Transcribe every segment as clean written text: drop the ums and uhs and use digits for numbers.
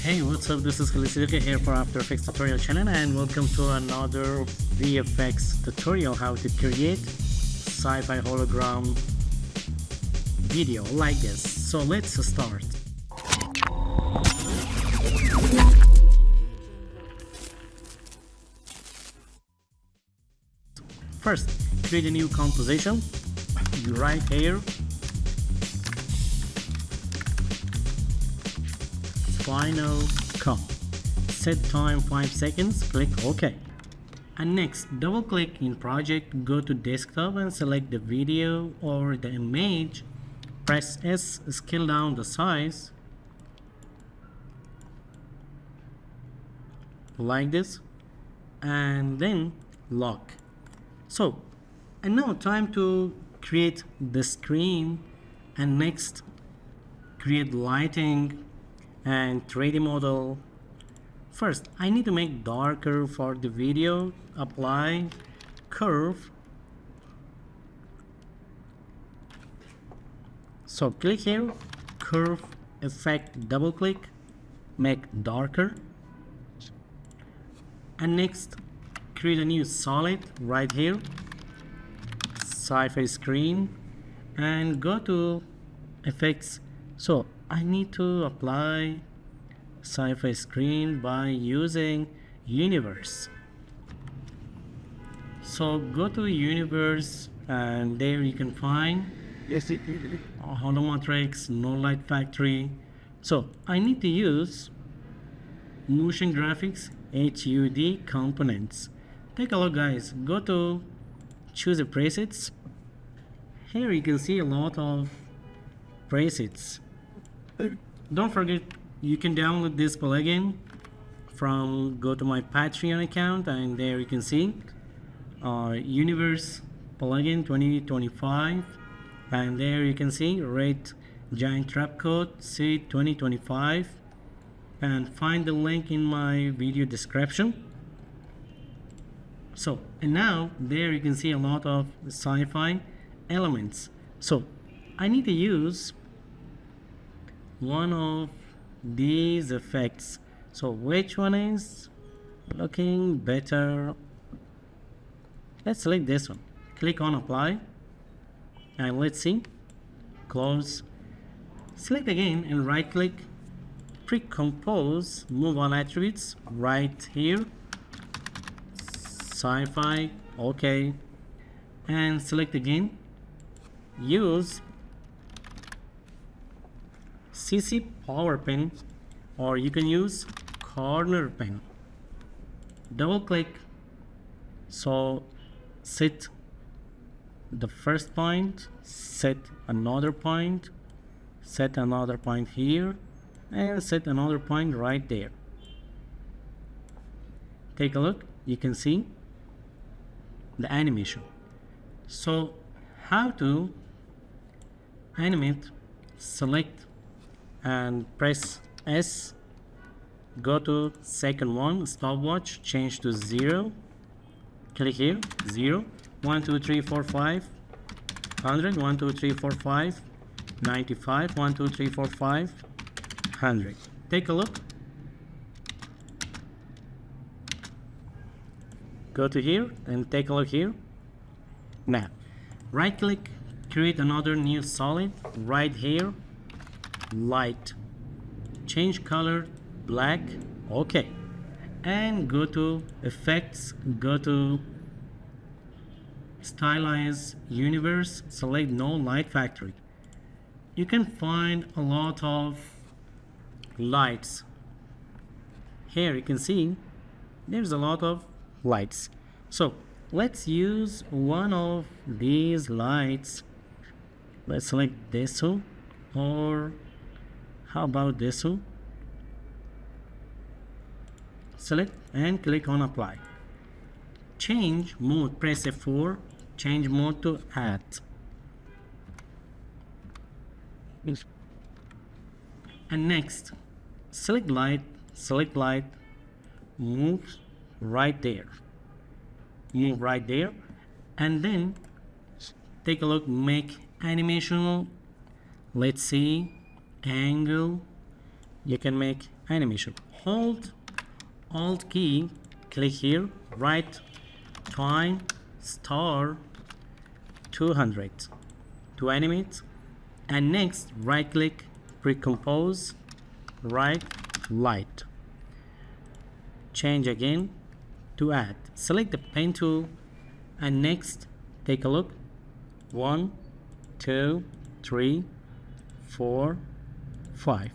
Hey, what's up? This is Felicity here for After Effects tutorial channel, and welcome to another VFX tutorial how to create sci-fi hologram video like this. So let's start. First, create a new composition. Right here, final cut, set time 5 seconds, click OK. And next, double click in project, go to desktop and select the video or the image, press S, scale down the size like this, and then lock. So, and now time to create the screen, and next create lighting and 3D model. First, I need to make darker for the video. Apply curve. So click here, curve effect, double click, make darker. And next, create a new solid right here, sci-fi screen, and go to effects. So I need to apply sci-fi screen by using universe. So go to universe, and there you can find holomatrix, no light factory. So I need to use motion graphics HUD components. Take a look, guys. Go to choose the presets. Here you can see a lot of presets. Don't forget, you can download this plugin from, go to my Patreon account, and there you can see universe plugin 2025, and there you can see red giant trap code C 2025, and find the link in my video description. So, and now there you can see a lot of sci-fi elements. So I need to use one of these effects. So which one is looking better? Let's select this one. Click on apply, and let's see. Close. Select again and right click, pre-compose, move all attributes right here, sci-fi, okay, and select again. Use CC power pen, or you can use corner pen. Double click. So set the first point, set another point, set another point here, and set another point right there. Take a look, you can see the animation. So how to animate? Select and press S, go to second one, stopwatch, change to 0, click here, 0, 1 2 3 4 5 100, 1 2 3 4 5 95, 1 2 3 4 5 100. Take a look, go to here and take a look here. Now right click, create another new solid right here, light, change color black, okay, and go to effects, go to stylize universe, select no light factory. You can find a lot of lights here. You can see there's a lot of lights. So let's use one of these lights. Let's select this one, or how about this one? Select and click on apply. Change mode, press F4, change mode to add. And next, select light, move right there, and then take a look, make animation. Let's see, angle, you can make animation. Hold Alt key, click here, write time star 200 to animate, and next right click, pre-compose, right light, change again to add, select the pen tool, and next take a look, 1 2 3 4 5.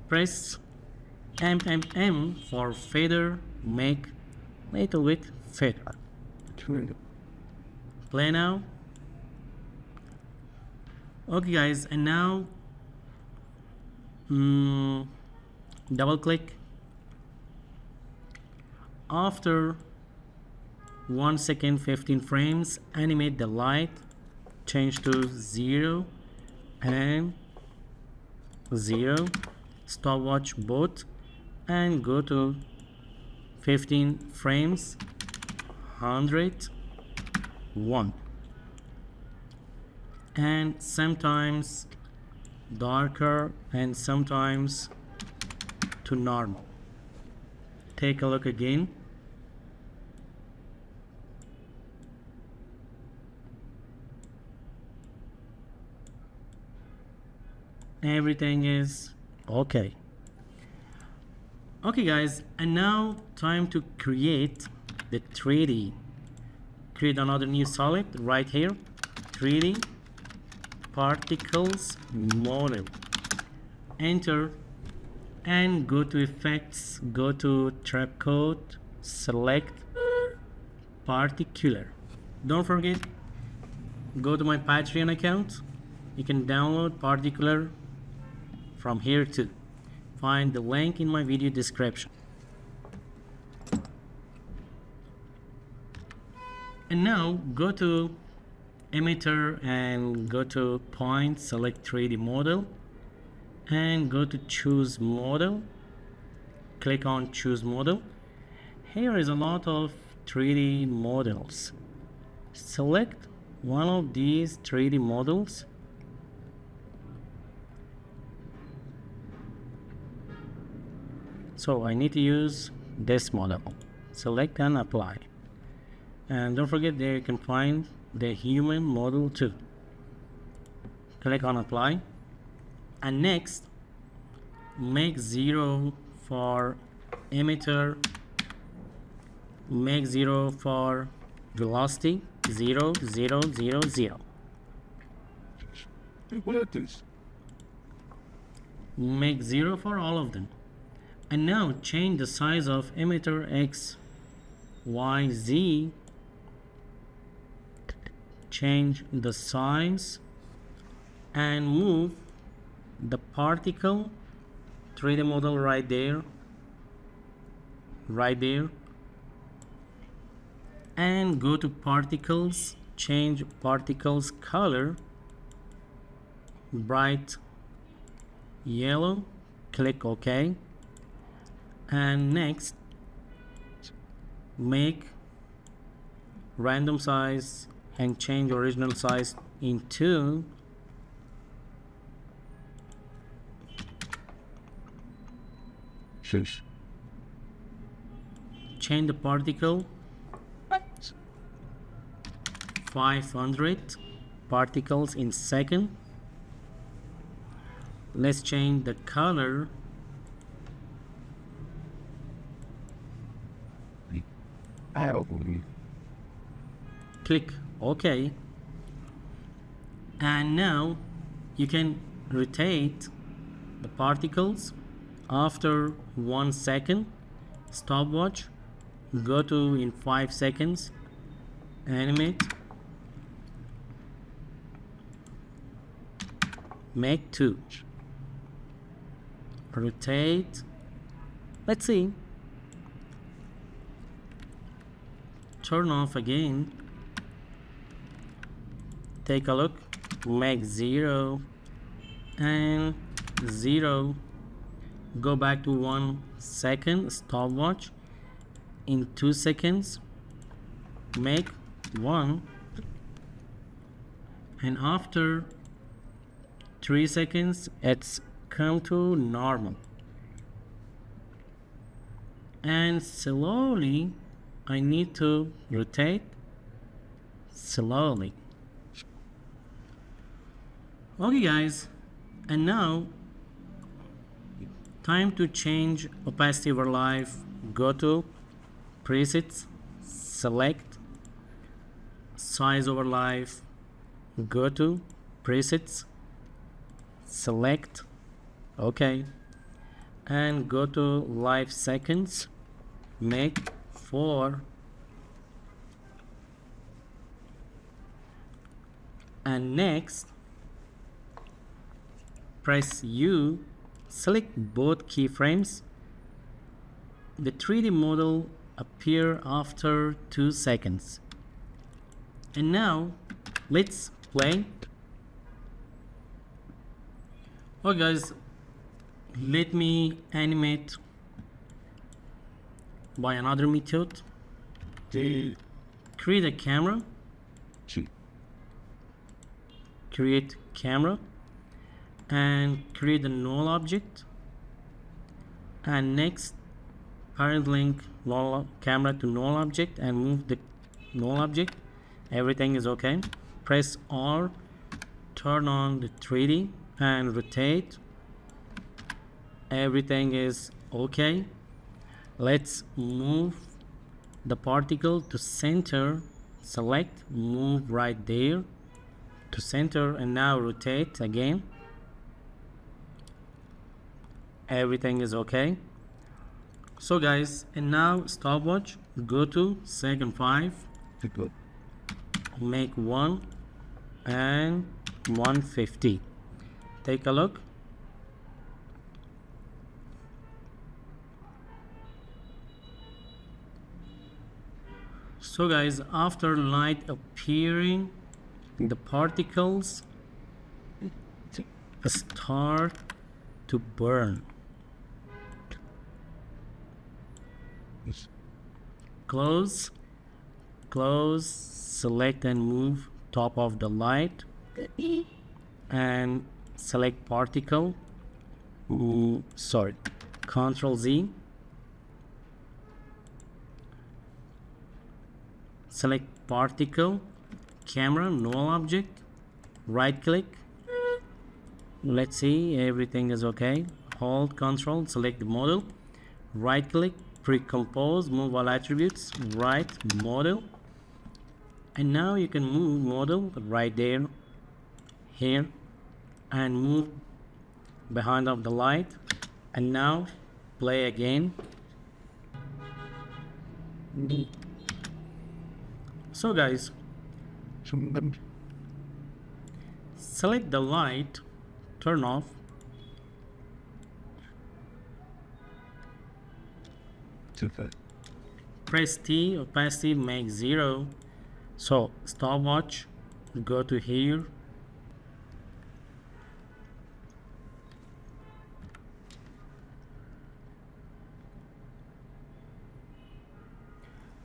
Press M for fader, make little bit fader. Play now. Okay guys, and now double click. After 1 second 15 frames, animate the light, change to 0 and 0, stopwatch both, and go to 15 frames, 100, 1, and sometimes darker and sometimes to normal. Take a look again. Everything is okay. Okay guys, and now time to create the 3D. Create another new solid right here, 3D particles model, enter, and go to effects, go to trap code, select particular. Don't forget, go to my Patreon account, you can download particular from here too. Find the link in my video description. And now go to emitter and go to point, select 3D model, and go to choose model. Click on choose model. Here is a lot of 3D models. Select one of these 3D models. So I need to use this model. Select and apply. And don't forget, there you can find the human model too. Click on apply. And next, make 0 for emitter, make 0 for velocity, 0 0 0 0. Make 0 for all of them. And now change the size of emitter X, Y, Z. Change the size and move the particle 3D model right there, and go to particles, change particles color, bright yellow, click OK. And next, make random size and change original size into change the particle 500 particles in second. Let's change the color click OK. And now you can rotate the particles after 1 second, stopwatch, go to in 5 seconds, animate, make 2, rotate, let's see, turn off again, take a look, make 0 and 0, go back to 1 second, stopwatch, in 2 seconds, make 1, and after 3 seconds it's come to normal, and slowly I need to rotate slowly. Okay guys, and now time to change opacity over life. Go to presets, select size over life, go to presets, select OK, and go to life seconds, make 4, and next press U, select both keyframes. The 3D model appear after 2 seconds. And now let's play. Okay guys, let me animate by another method. Create a camera, create camera, and create a null object, and next parent link null camera to null object and move the null object. Everything is okay. Press R, turn on the 3D and rotate. Everything is okay. Let's move the particle to center. Select, move right there to center, and now rotate again. Everything is okay. So guys, and now stopwatch, go to second 5, make 1 and 150. Take a look. So guys, after light appearing, the particles start to burn. Close, select and move top of the light, and select particle. Ctrl Z, select particle, camera, null object, right click. Let's see, everything is okay. Hold Ctrl, select the model, right click, pre-compose, move all attributes, right model, and now you can move model right there, here, and move behind of the light, and now play again. So guys, select the light, turn off, press T, opacity make 0. So stopwatch, go to here,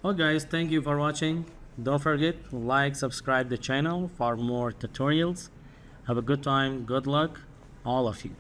oh guys, thank you for watching. Don't forget, like, subscribe the channel for more tutorials. Have a good time, good luck, all of you.